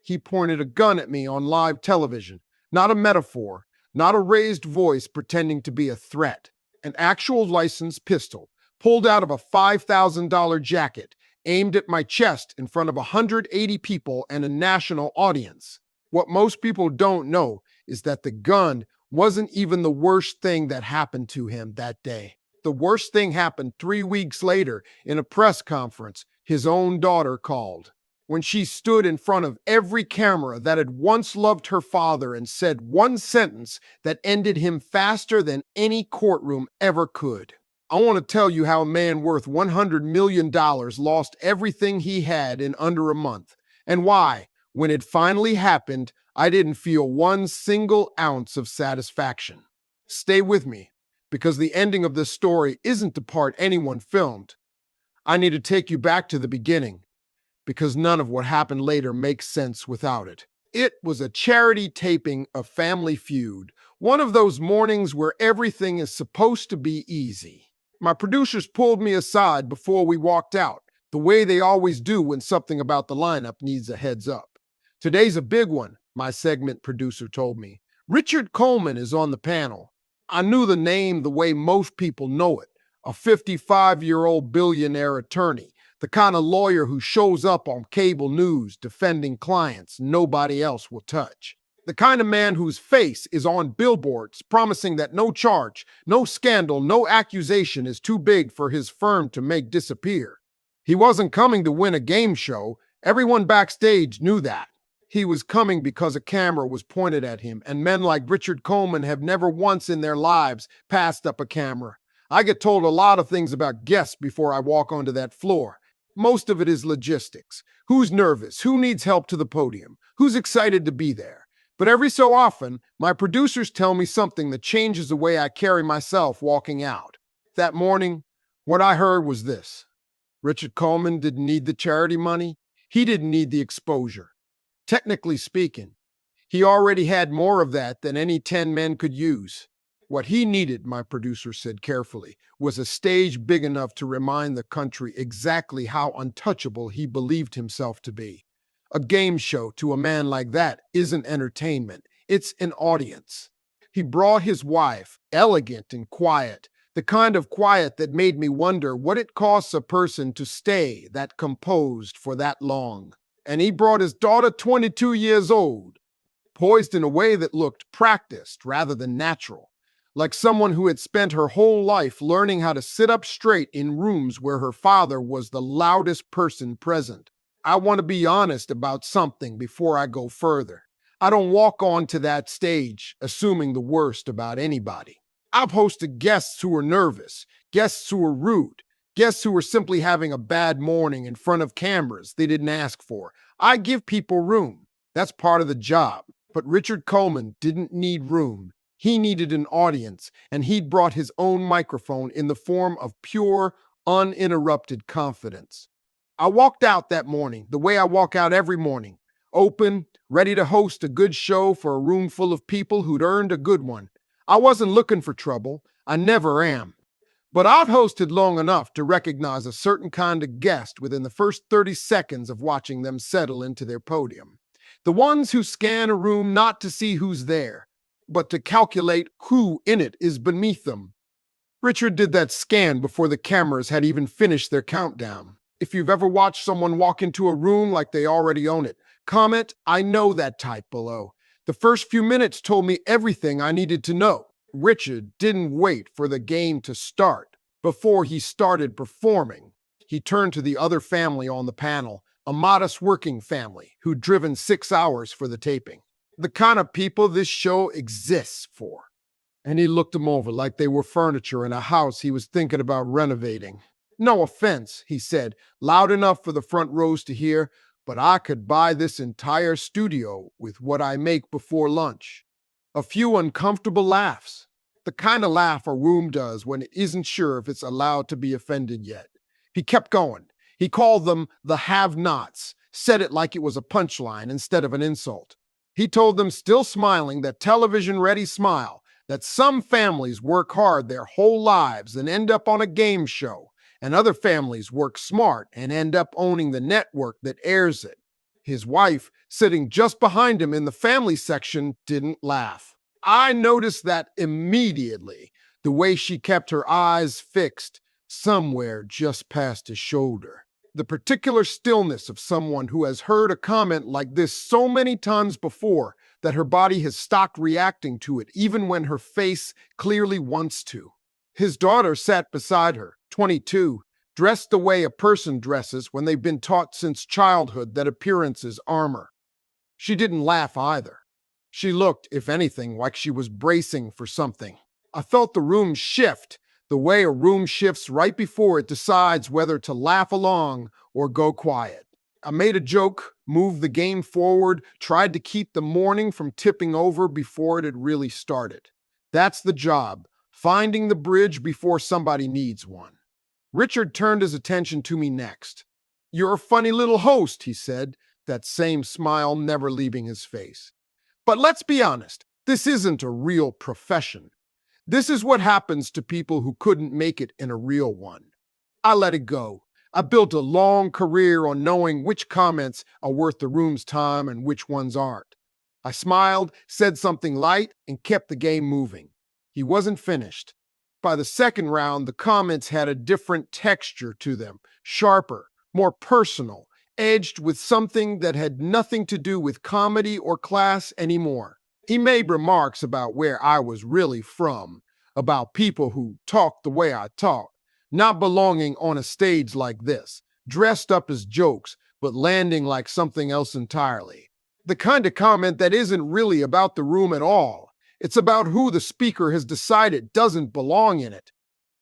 He pointed a gun at me on live television. Not a metaphor, not a raised voice pretending to be a threat. An actual licensed pistol, pulled out of a $5,000 jacket, aimed at my chest in front of 180 people and a national audience. What most people don't know is that the gun wasn't even the worst thing that happened to him that day. The worst thing happened 3 weeks later in a press conference his own daughter called. When she stood in front of every camera that had once loved her father and said one sentence that ended him faster than any courtroom ever could. I want to tell you how a man worth $100 million lost everything he had in under a month, and why, when it finally happened, I didn't feel one single ounce of satisfaction. Stay with me, because the ending of this story isn't the part anyone filmed. I need to take you back to the beginning, because none of what happened later makes sense without it. It was a charity taping of Family Feud, one of those mornings where everything is supposed to be easy. My producers pulled me aside before we walked out, the way they always do when something about the lineup needs a heads up. Today's a big one, my segment producer told me. Richard Coleman is on the panel. I knew the name the way most people know it, a 55-year-old billionaire attorney, the kind of lawyer who shows up on cable news defending clients nobody else will touch. The kind of man whose face is on billboards promising that no charge, no scandal, no accusation is too big for his firm to make disappear. He wasn't coming to win a game show. Everyone backstage knew that. He was coming because a camera was pointed at him, and men like Richard Coleman have never once in their lives passed up a camera. I get told a lot of things about guests before I walk onto that floor. Most of it is logistics. Who's nervous? Who needs help to the podium? Who's excited to be there? But every so often, my producers tell me something that changes the way I carry myself walking out. That morning, what I heard was this. Richard Coleman didn't need the charity money. He didn't need the exposure. Technically speaking, he already had more of that than any 10 men could use. What he needed, my producer said carefully, was a stage big enough to remind the country exactly how untouchable he believed himself to be. A game show to a man like that isn't entertainment, it's an audience. He brought his wife, elegant and quiet, the kind of quiet that made me wonder what it costs a person to stay that composed for that long. And he brought his daughter, 22 years old, poised in a way that looked practiced rather than natural, like someone who had spent her whole life learning how to sit up straight in rooms where her father was the loudest person present. I want to be honest about something before I go further. I don't walk onto that stage assuming the worst about anybody. I've hosted guests who were nervous, guests who were rude, guests who were simply having a bad morning in front of cameras they didn't ask for. I give people room. That's part of the job. But Richard Coleman didn't need room. He needed an audience, and he'd brought his own microphone in the form of pure, uninterrupted confidence. I walked out that morning the way I walk out every morning, open, ready to host a good show for a room full of people who'd earned a good one. I wasn't looking for trouble. I never am. But I've hosted long enough to recognize a certain kind of guest within the first 30 seconds of watching them settle into their podium. The ones who scan a room not to see who's there, but to calculate who in it is beneath them. Richard did that scan before the cameras had even finished their countdown. If you've ever watched someone walk into a room like they already own it, comment, "I know that" type below. The first few minutes told me everything I needed to know. Richard didn't wait for the game to start. Before he started performing, he turned to the other family on the panel, a modest working family who'd driven 6 hours for the taping. The kind of people this show exists for. And he looked them over like they were furniture in a house he was thinking about renovating. "No offense," he said, loud enough for the front rows to hear, "but I could buy this entire studio with what I make before lunch." A few uncomfortable laughs. The kind of laugh a room does when it isn't sure if it's allowed to be offended yet. He kept going. He called them the have-nots, said it like it was a punchline instead of an insult. He told them, still smiling, that television-ready smile, that some families work hard their whole lives and end up on a game show, and other families work smart and end up owning the network that airs it. His wife, sitting just behind him in the family section, didn't laugh. I noticed that immediately, the way she kept her eyes fixed somewhere just past his shoulder. The particular stillness of someone who has heard a comment like this so many times before that her body has stopped reacting to it even when her face clearly wants to. His daughter sat beside her, 22, dressed the way a person dresses when they've been taught since childhood that appearance is armor. She didn't laugh either. She looked, if anything, like she was bracing for something. I felt the room shift, the way a room shifts right before it decides whether to laugh along or go quiet. I made a joke, moved the game forward, tried to keep the morning from tipping over before it had really started. That's the job, finding the bridge before somebody needs one. Richard turned his attention to me next. "You're a funny little host," he said, that same smile never leaving his face. "But let's be honest, this isn't a real profession. This is what happens to people who couldn't make it in a real one." I let it go. I built a long career on knowing which comments are worth the room's time and which ones aren't. I smiled, said something light, and kept the game moving. He wasn't finished. By the second round, the comments had a different texture to them, sharper, more personal, edged with something that had nothing to do with comedy or class anymore. He made remarks about where I was really from, about people who talked the way I talk, not belonging on a stage like this, dressed up as jokes, but landing like something else entirely. The kind of comment that isn't really about the room at all. It's about who the speaker has decided doesn't belong in it.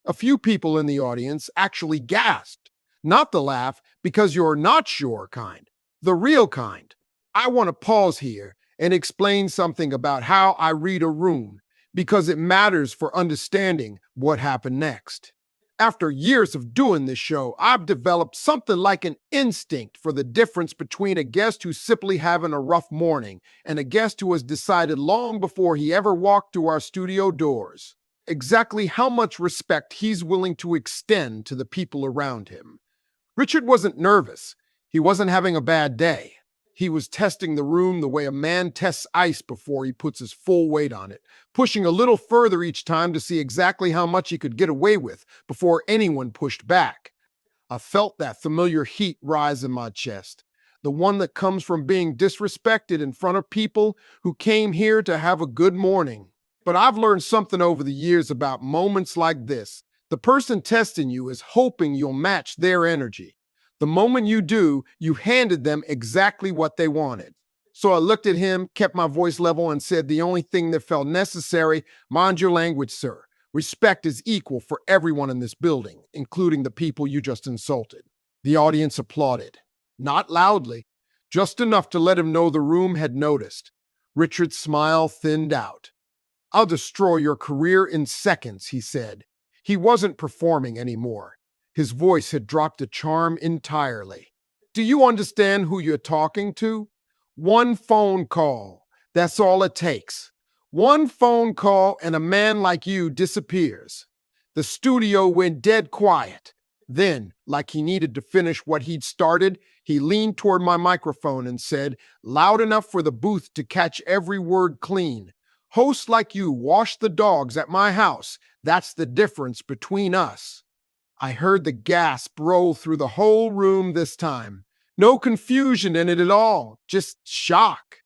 A few people in the audience actually gasped. Not the laugh because you're not sure kind, the real kind. I want to pause here and explain something about how I read a room because it matters for understanding what happened next. After years of doing this show, I've developed something like an instinct for the difference between a guest who's simply having a rough morning and a guest who has decided long before he ever walked through our studio doors exactly how much respect he's willing to extend to the people around him. Richard wasn't nervous. He wasn't having a bad day. He was testing the room the way a man tests ice before he puts his full weight on it, pushing a little further each time to see exactly how much he could get away with before anyone pushed back. I felt that familiar heat rise in my chest, the one that comes from being disrespected in front of people who came here to have a good morning. But I've learned something over the years about moments like this. The person testing you is hoping you'll match their energy. The moment you do, you handed them exactly what they wanted. So I looked at him, kept my voice level, and said the only thing that felt necessary, "Mind your language, sir. Respect is equal for everyone in this building, including the people you just insulted." The audience applauded. Not loudly, just enough to let him know the room had noticed. Richard's smile thinned out. "I'll destroy your career in seconds," he said. He wasn't performing anymore. His voice had dropped a charm entirely. "Do you understand who you're talking to? One phone call. That's all it takes. One phone call and a man like you disappears." The studio went dead quiet. Then, like he needed to finish what he'd started, he leaned toward my microphone and said, loud enough for the booth to catch every word clean, "Hosts like you wash the dogs at my house. That's the difference between us." I heard the gasp roll through the whole room this time. No confusion in it at all, just shock.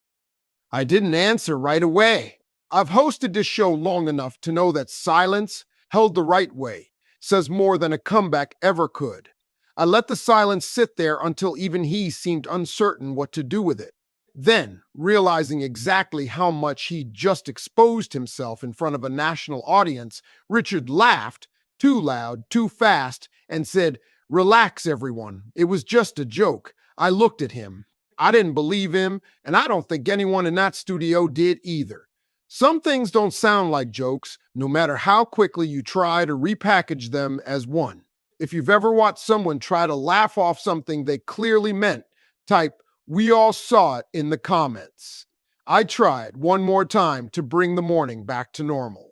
I didn't answer right away. I've hosted this show long enough to know that silence, held the right way, says more than a comeback ever could. I let the silence sit there until even he seemed uncertain what to do with it. Then, realizing exactly how much he'd just exposed himself in front of a national audience, Richard laughed, too loud, too fast, and said, "Relax, everyone. It was just a joke." I looked at him. I didn't believe him, and I don't think anyone in that studio did either. Some things don't sound like jokes, no matter how quickly you try to repackage them as one. If you've ever watched someone try to laugh off something they clearly meant, type, "We all saw it," in the comments. I tried one more time to bring the morning back to normal.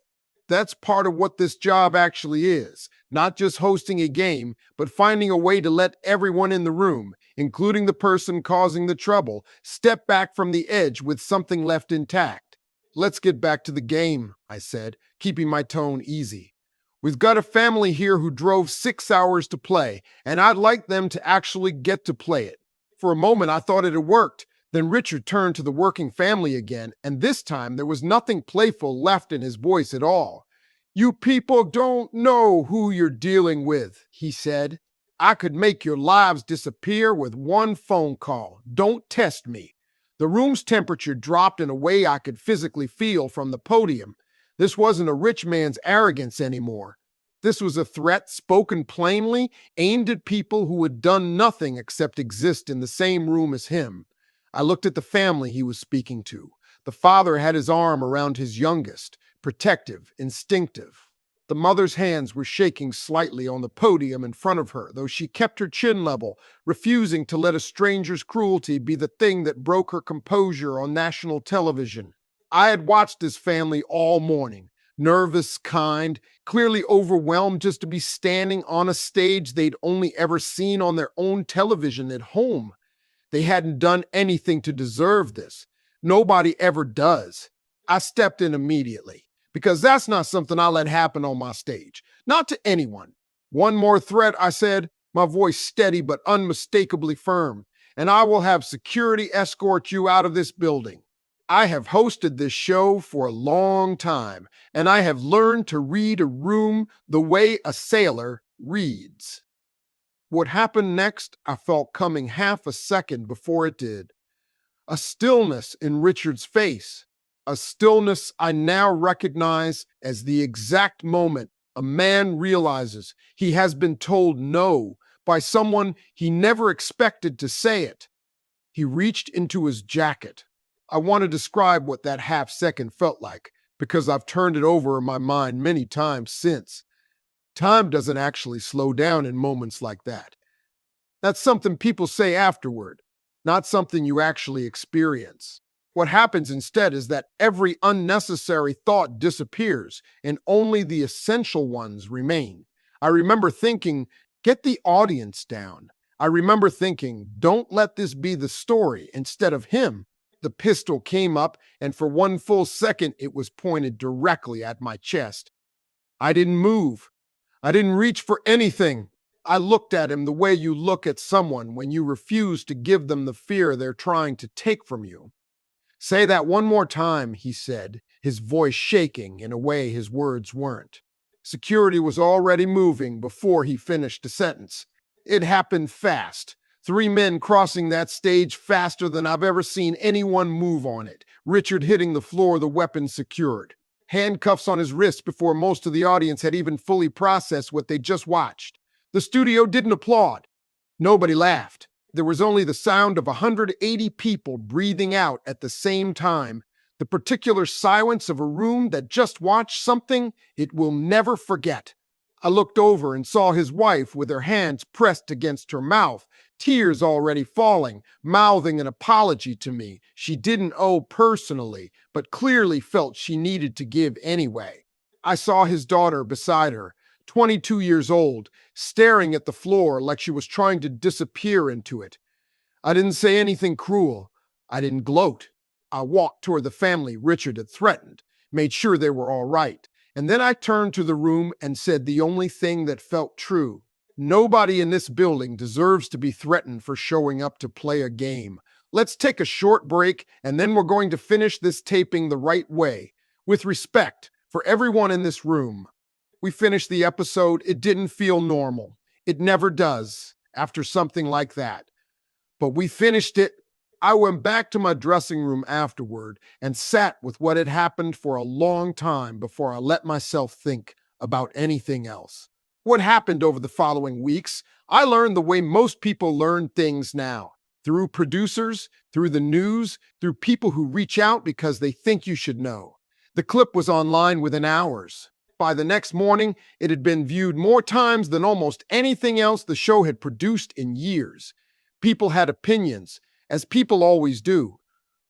That's part of what this job actually is. Not just hosting a game, but finding a way to let everyone in the room, including the person causing the trouble, step back from the edge with something left intact. Let's get back to the game, I said, keeping my tone easy. We've got a family here who drove 6 hours to play, and I'd like them to actually get to play it. For a moment, I thought it had worked. Then Richard turned to the working family again, and this time there was nothing playful left in his voice at all. You people don't know who you're dealing with, he said. I could make your lives disappear with one phone call. Don't test me. The room's temperature dropped in a way I could physically feel from the podium. This wasn't a rich man's arrogance anymore. This was a threat spoken plainly, aimed at people who had done nothing except exist in the same room as him. I looked at the family he was speaking to. The father had his arm around his youngest, protective, instinctive. The mother's hands were shaking slightly on the podium in front of her, though she kept her chin level, refusing to let a stranger's cruelty be the thing that broke her composure on national television. I had watched this family all morning, nervous, kind, clearly overwhelmed just to be standing on a stage they'd only ever seen on their own television at home. They hadn't done anything to deserve this. Nobody ever does. I stepped in immediately, because that's not something I let happen on my stage. Not to anyone. One more threat, I said, my voice steady but unmistakably firm, and I will have security escort you out of this building. I have hosted this show for a long time, and I have learned to read a room the way a sailor reads. What happened next, I felt coming half a second before it did. A stillness in Richard's face, a stillness I now recognize as the exact moment a man realizes he has been told no by someone he never expected to say it. He reached into his jacket. I want to describe what that half second felt like, because I've turned it over in my mind many times since. Time doesn't actually slow down in moments like that. That's something people say afterward, not something you actually experience. What happens instead is that every unnecessary thought disappears and only the essential ones remain. I remember thinking, get the audience down. I remember thinking, don't let this be the story instead of him. The pistol came up, and for one full second, it was pointed directly at my chest. I didn't move. I didn't reach for anything. I looked at him the way you look at someone when you refuse to give them the fear they're trying to take from you. Say that one more time, he said, his voice shaking in a way his words weren't. Security was already moving before he finished the sentence. It happened fast. 3 men crossing that stage faster than I've ever seen anyone move on it. Richard hitting the floor, the weapon secured. Handcuffs on his wrists before most of the audience had even fully processed what they just watched. The studio didn't applaud. Nobody laughed. There was only the sound of 180 people breathing out at the same time, the particular silence of a room that just watched something it will never forget. I looked over and saw his wife with her hands pressed against her mouth, tears already falling, mouthing an apology to me she didn't owe personally, but clearly felt she needed to give anyway. I saw his daughter beside her, 22 years old, staring at the floor like she was trying to disappear into it. I didn't say anything cruel. I didn't gloat. I walked toward the family Richard had threatened, made sure they were all right. And then I turned to the room and said the only thing that felt true. Nobody in this building deserves to be threatened for showing up to play a game. Let's take a short break, and then we're going to finish this taping the right way, with respect for everyone in this room. We finished the episode. It didn't feel normal. It never does after something like that. But we finished it. I went back to my dressing room afterward and sat with what had happened for a long time before I let myself think about anything else. What happened over the following weeks? I learned the way most people learn things now. Through producers, through the news, through people who reach out because they think you should know. The clip was online within hours. By the next morning, it had been viewed more times than almost anything else the show had produced in years. People had opinions, as people always do.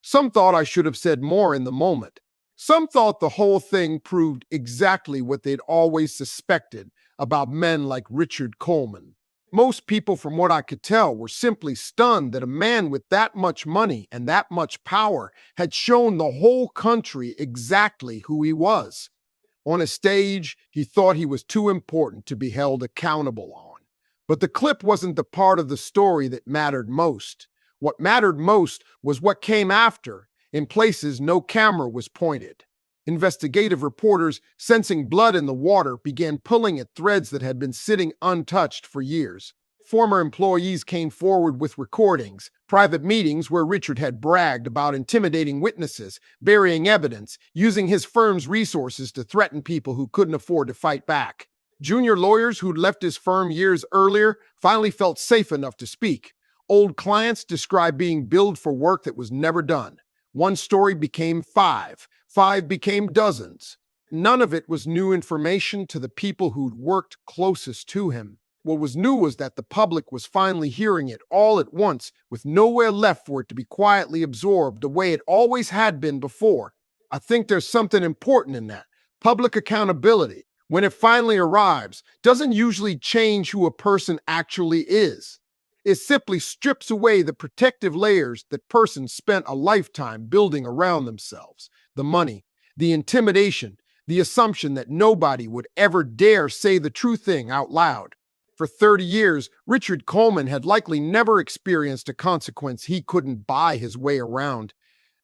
Some thought I should have said more in the moment. Some thought the whole thing proved exactly what they'd always suspected about men like Richard Coleman. Most people, from what I could tell, were simply stunned that a man with that much money and that much power had shown the whole country exactly who he was. On a stage, he thought he was too important to be held accountable on. But the clip wasn't the part of the story that mattered most. What mattered most was what came after, in places no camera was pointed. Investigative reporters, sensing blood in the water, began pulling at threads that had been sitting untouched for years. Former employees came forward with recordings, private meetings where Richard had bragged about intimidating witnesses, burying evidence, using his firm's resources to threaten people who couldn't afford to fight back. Junior lawyers who'd left his firm years earlier finally felt safe enough to speak. Old clients described being billed for work that was never done. One story became five became dozens. None of it was new information to the people who'd worked closest to him. What was new was that the public was finally hearing it all at once, with nowhere left for it to be quietly absorbed the way it always had been before. I think there's something important in that. Public accountability, when it finally arrives, doesn't usually change who a person actually is. It simply strips away the protective layers that persons spent a lifetime building around themselves. The money, the intimidation, the assumption that nobody would ever dare say the true thing out loud. For 30 years, Richard Coleman had likely never experienced a consequence he couldn't buy his way around.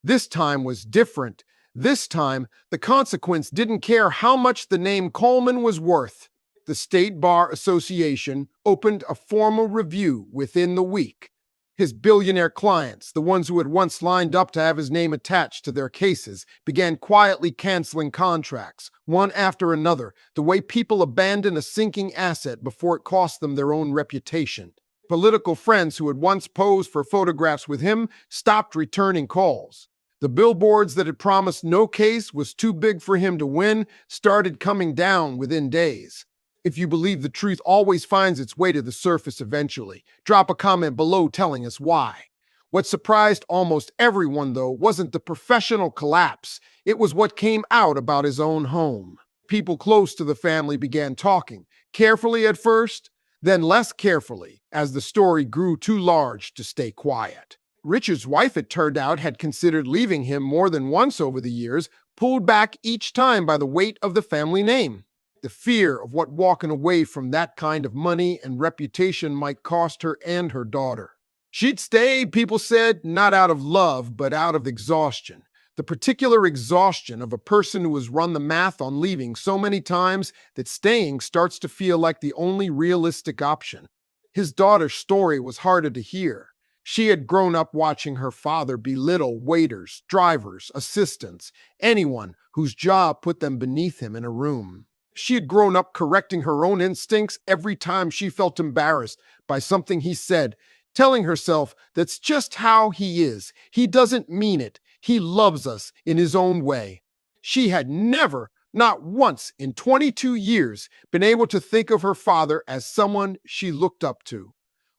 This time was different. This time, the consequence didn't care how much the name Coleman was worth. The State Bar Association opened a formal review within the week. His billionaire clients, the ones who had once lined up to have his name attached to their cases, began quietly canceling contracts, one after another, the way people abandon a sinking asset before it costs them their own reputation. Political friends who had once posed for photographs with him stopped returning calls. The billboards that had promised no case was too big for him to win started coming down within days. If you believe the truth always finds its way to the surface eventually, drop a comment below telling us why. What surprised almost everyone, though, wasn't the professional collapse. It was what came out about his own home. People close to the family began talking, carefully at first, then less carefully, as the story grew too large to stay quiet. Richard's wife, it turned out, had considered leaving him more than once over the years, pulled back each time by the weight of the family name. The fear of what walking away from that kind of money and reputation might cost her and her daughter. She'd stay, people said, not out of love, but out of exhaustion. The particular exhaustion of a person who has run the math on leaving so many times that staying starts to feel like the only realistic option. His daughter's story was harder to hear. She had grown up watching her father belittle waiters, drivers, assistants, anyone whose job put them beneath him in a room. She had grown up correcting her own instincts every time she felt embarrassed by something he said, telling herself that's just how he is. He doesn't mean it. He loves us in his own way. She had never, not once in 22 years, been able to think of her father as someone she looked up to,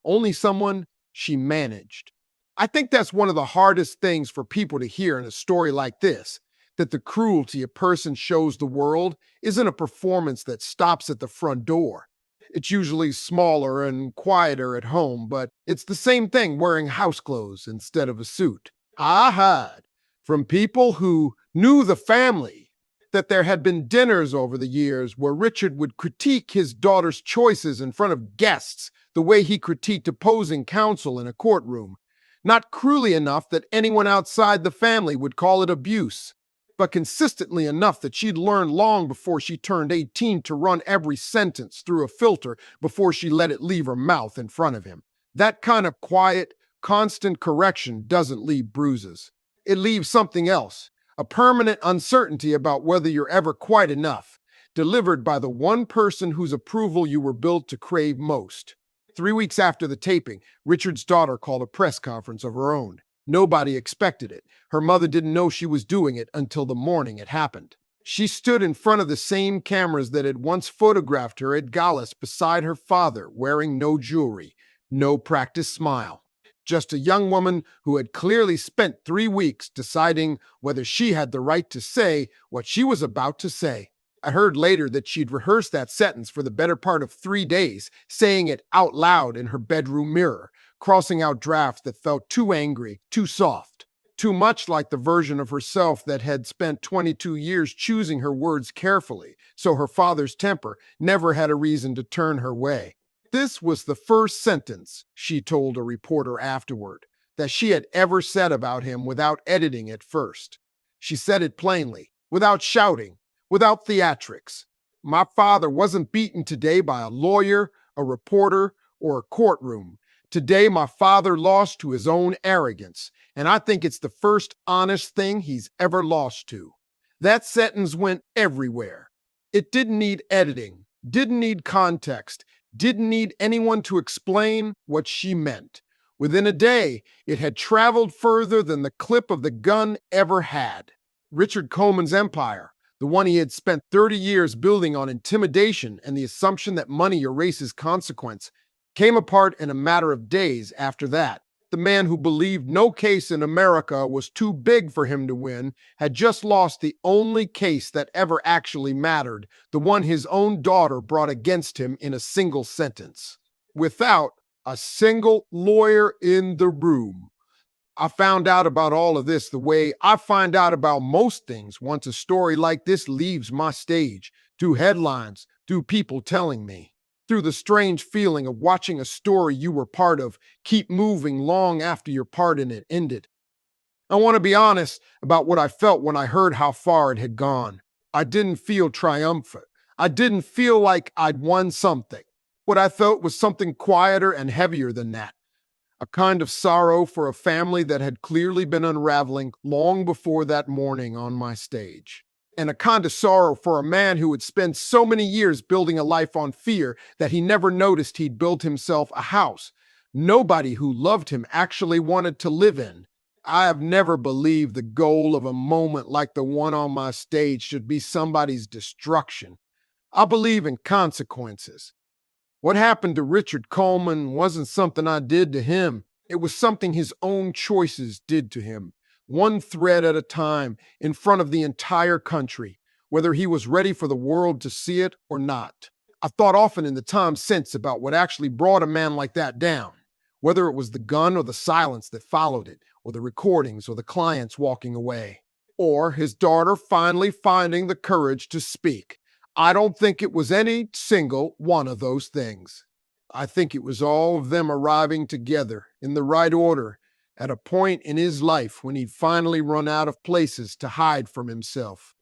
only someone she managed. I think that's one of the hardest things for people to hear in a story like this, that the cruelty a person shows the world isn't a performance that stops at the front door. It's usually smaller and quieter at home, but it's the same thing wearing house clothes instead of a suit. I heard from people who knew the family that there had been dinners over the years where Richard would critique his daughter's choices in front of guests the way he critiqued opposing counsel in a courtroom. Not cruelly enough that anyone outside the family would call it abuse, but consistently enough that she'd learned long before she turned 18 to run every sentence through a filter before she let it leave her mouth in front of him. That kind of quiet, constant correction doesn't leave bruises. It leaves something else, a permanent uncertainty about whether you're ever quite enough, delivered by the one person whose approval you were built to crave most. 3 weeks after the taping, Richard's daughter called a press conference of her own. Nobody expected it. Her mother didn't know she was doing it until the morning it happened. She stood in front of the same cameras that had once photographed her at galas beside her father, wearing no jewelry, no practiced smile. just a young woman who had clearly spent 3 weeks deciding whether she had the right to say what she was about to say. I heard later that she'd rehearsed that sentence for the better part of 3 days, saying it out loud in her bedroom mirror, crossing out drafts that felt too angry, too soft, too much like the version of herself that had spent 22 years choosing her words carefully, so her father's temper never had a reason to turn her way. This was the first sentence, she told a reporter afterward, that she had ever said about him without editing it first. She said it plainly, without shouting, without theatrics. My father wasn't beaten today by a lawyer, a reporter, or a courtroom. Today, my father lost to his own arrogance, and I think it's the first honest thing he's ever lost to. That sentence went everywhere. It didn't need editing, didn't need context, didn't need anyone to explain what she meant. Within a day, it had traveled further than the clip of the gun ever had. Richard Coleman's empire, the one he had spent 30 years building on intimidation and the assumption that money erases consequence, came apart in a matter of days after that. The man who believed no case in America was too big for him to win had just lost the only case that ever actually mattered, the one his own daughter brought against him in a single sentence, without a single lawyer in the room. I found out about all of this the way I find out about most things once a story like this leaves my stage, through headlines, through people telling me, through the strange feeling of watching a story you were part of keep moving long after your part in it ended. I want to be honest about what I felt when I heard how far it had gone. I didn't feel triumphant. I didn't feel like I'd won something. What I felt was something quieter and heavier than that. A kind of sorrow for a family that had clearly been unraveling long before that morning on my stage. And a kind of sorrow for a man who had spent so many years building a life on fear that he never noticed he'd built himself a house nobody who loved him actually wanted to live in. I have never believed the goal of a moment like the one on my stage should be somebody's destruction. I believe in consequences. What happened to Richard Coleman wasn't something I did to him. It was something his own choices did to him, one thread at a time, in front of the entire country, whether he was ready for the world to see it or not. I've thought often in the time since about what actually brought a man like that down, whether it was the gun or the silence that followed it, or the recordings or the clients walking away, or his daughter finally finding the courage to speak. I don't think it was any single one of those things. I think it was all of them arriving together in the right order at a point in his life when he'd finally run out of places to hide from himself.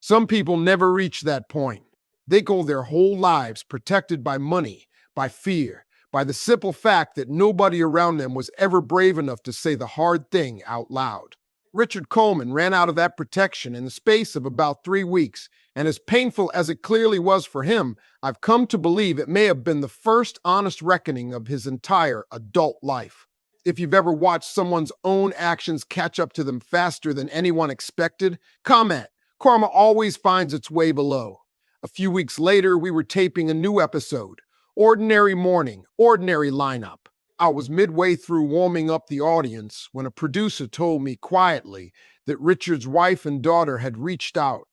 Some people never reach that point. They go their whole lives protected by money, by fear, by the simple fact that nobody around them was ever brave enough to say the hard thing out loud. Richard Coleman ran out of that protection in the space of about 3 weeks, and as painful as it clearly was for him, I've come to believe it may have been the first honest reckoning of his entire adult life. If you've ever watched someone's own actions catch up to them faster than anyone expected, comment. Karma always finds its way below. A few weeks later, we were taping a new episode. Ordinary morning, ordinary lineup. I was midway through warming up the audience when a producer told me quietly that Richard's wife and daughter had reached out.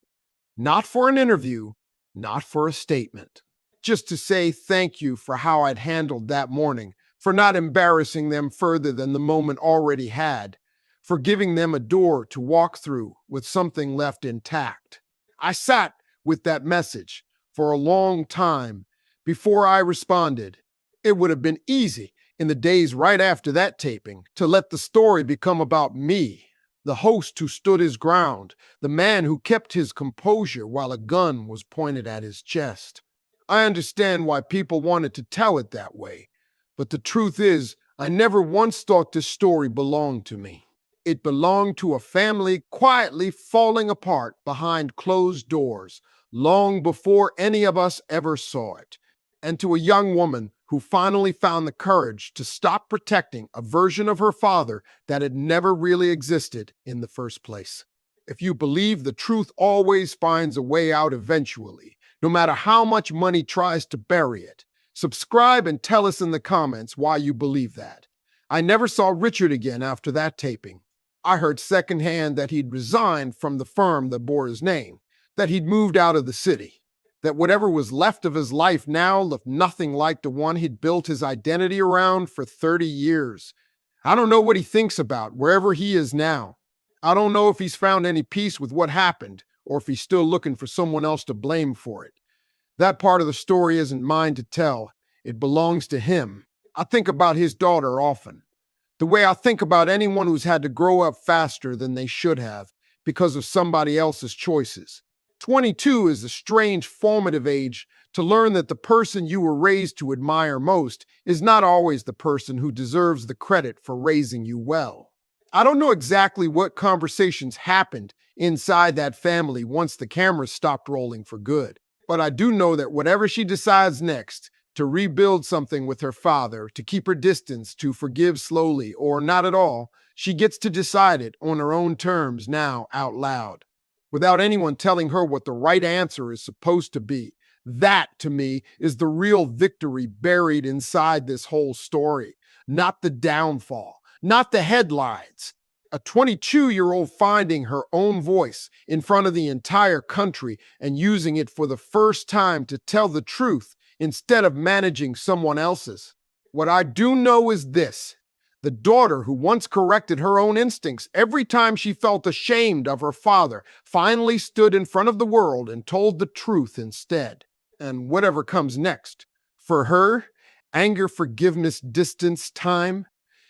Not for an interview, not for a statement. Just to say thank you for how I'd handled that morning, for not embarrassing them further than the moment already had, for giving them a door to walk through with something left intact. I sat with that message for a long time before I responded. It would have been easy in the days right after that taping to let the story become about me, the host who stood his ground, the man who kept his composure while a gun was pointed at his chest. I understand why people wanted to tell it that way, but the truth is, I never once thought this story belonged to me. It belonged to a family quietly falling apart behind closed doors, long before any of us ever saw it, and to a young woman who finally found the courage to stop protecting a version of her father that had never really existed in the first place. If you believe the truth always finds a way out eventually, no matter how much money tries to bury it, subscribe and tell us in the comments why you believe that. I never saw Richard again after that taping. I heard secondhand that he'd resigned from the firm that bore his name, that he'd moved out of the city, that whatever was left of his life now looked nothing like the one he'd built his identity around for 30 years. I don't know what he thinks about wherever he is now. I don't know if he's found any peace with what happened or if he's still looking for someone else to blame for it. That part of the story isn't mine to tell. It belongs to him. I think about his daughter often, the way I think about anyone who's had to grow up faster than they should have because of somebody else's choices. 22 is a strange formative age to learn that the person you were raised to admire most is not always the person who deserves the credit for raising you well. I don't know exactly what conversations happened inside that family once the cameras stopped rolling for good, but I do know that whatever she decides next, to rebuild something with her father, to keep her distance, to forgive slowly, or not at all, she gets to decide it on her own terms now out loud, without anyone telling her what the right answer is supposed to be. That, to me, is the real victory buried inside this whole story, not the downfall, not the headlines. A 22-year-old finding her own voice in front of the entire country and using it for the first time to tell the truth instead of managing someone else's. What I do know is this: the daughter who once corrected her own instincts every time she felt ashamed of her father finally stood in front of the world and told the truth instead. And whatever comes next, for her, anger, forgiveness, distance, time,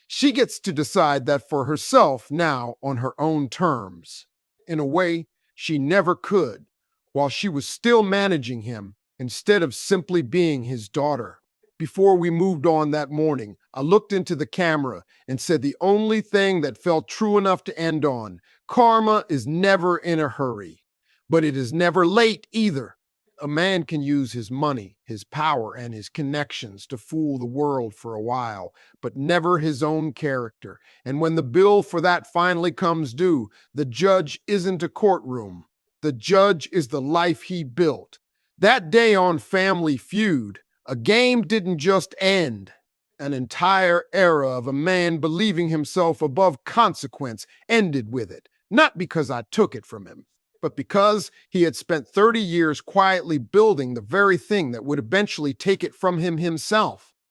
she gets to decide that for herself now on her own terms, in a way she never could while she was still managing him instead of simply being his daughter. Before we moved on that morning, I looked into the camera and said the only thing that felt true enough to end on: karma is never in a hurry, but it is never late either. A man can use his money, his power, and his connections to fool the world for a while, but never his own character. And when the bill for that finally comes due, the judge isn't a courtroom. The judge is the life he built. That day on Family Feud, a game didn't just end. An entire era of a man believing himself above consequence ended with it, not because I took it from him, but because he had spent 30 years quietly building the very thing that would eventually take it from him himself.